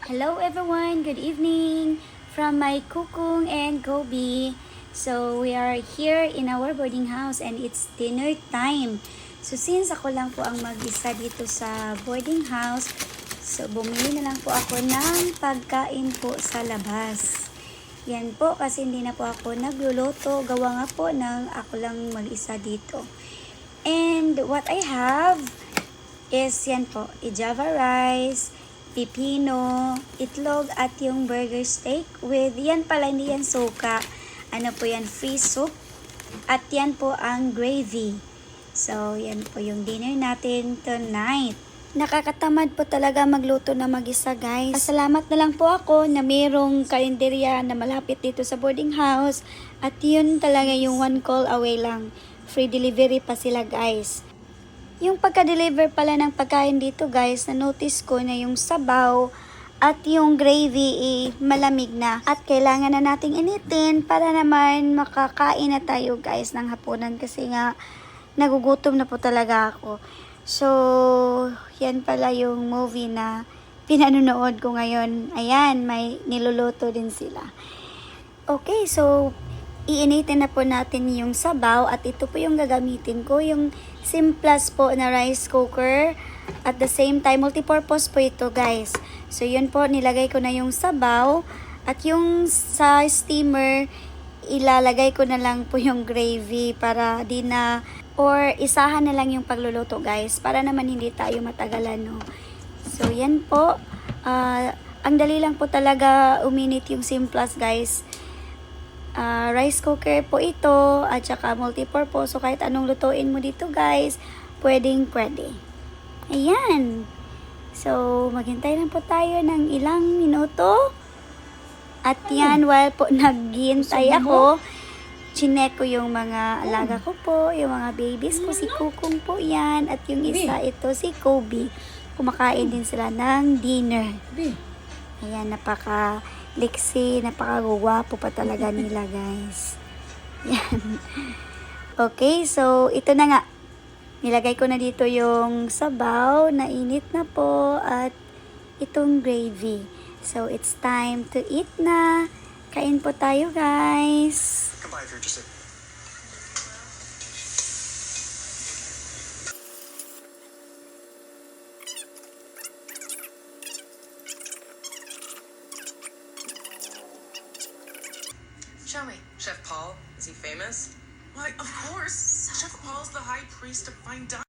Hello everyone, good evening from my Kukung and Gobi. So we are here in our boarding house and it's dinner time. So since ako lang po ang mag-isa dito sa boarding house, so bumili na lang po ako ng pagkain po sa labas. Yan po kasi hindi na po ako nagluluto, gawa nga po ng ako lang mag-isa dito. And what I have is yan po, Java rice, pipino, itlog at yung burger steak with yan pala, hindi yan suka. Ano po yan, fish soup. At yan po ang gravy. So, yan po yung dinner natin tonight. Nakakatamad po talaga magluto na mag-isa, guys. Pasalamat na lang po ako na mayroong karinderya na malapit dito sa boarding house. At yun talaga yung one call away lang. Free delivery pa sila, guys. Yung pagka-deliver pala ng pagkain dito, guys, na-notice ko na yung sabaw at yung gravy malamig na. At kailangan na nating initin para naman makakain na tayo, guys, ng hapunan. Kasi nga, nagugutom na po talaga ako. So, yan pala yung movie na pinanonood ko ngayon. Ayan, may niluluto din sila. Okay, so iinitin na po natin yung sabaw at ito po yung gagamitin ko, yung Simplas po na rice cooker. At the same time, multipurpose po ito, guys. So, yun po, nilagay ko na yung sabaw at yung sa steamer, ilalagay ko na lang po yung gravy para di na, or isahan na lang yung pagluluto, guys, para naman hindi tayo matagalan, no? So, yan po. Ang dali lang po talaga uminit yung Simplas, guys. Rice cooker po ito at saka multipurpose. So, kahit anong lutuin mo dito, guys, pwedeng pwede. Ayan. So, maghintay lang po tayo ng ilang minuto. At yan, while po naghihintay ako, chinek ko yung mga alaga ko po, yung mga babies ko, si Kukung po yan, at yung isa ito, si Kobe. Kumakain din sila ng dinner. Ayan, napaka-liksi, napaka-guwapo pa talaga nila, guys. Yan. Okay, so ito na nga. Nilagay ko na dito yung sabaw, nainit na po, at itong gravy. So, it's time to eat na. Kain po tayo, guys. Come by if you're interested. Show me. Chef Paul, is he famous? Why, of course. Chef Paul's the high priest of fine dining.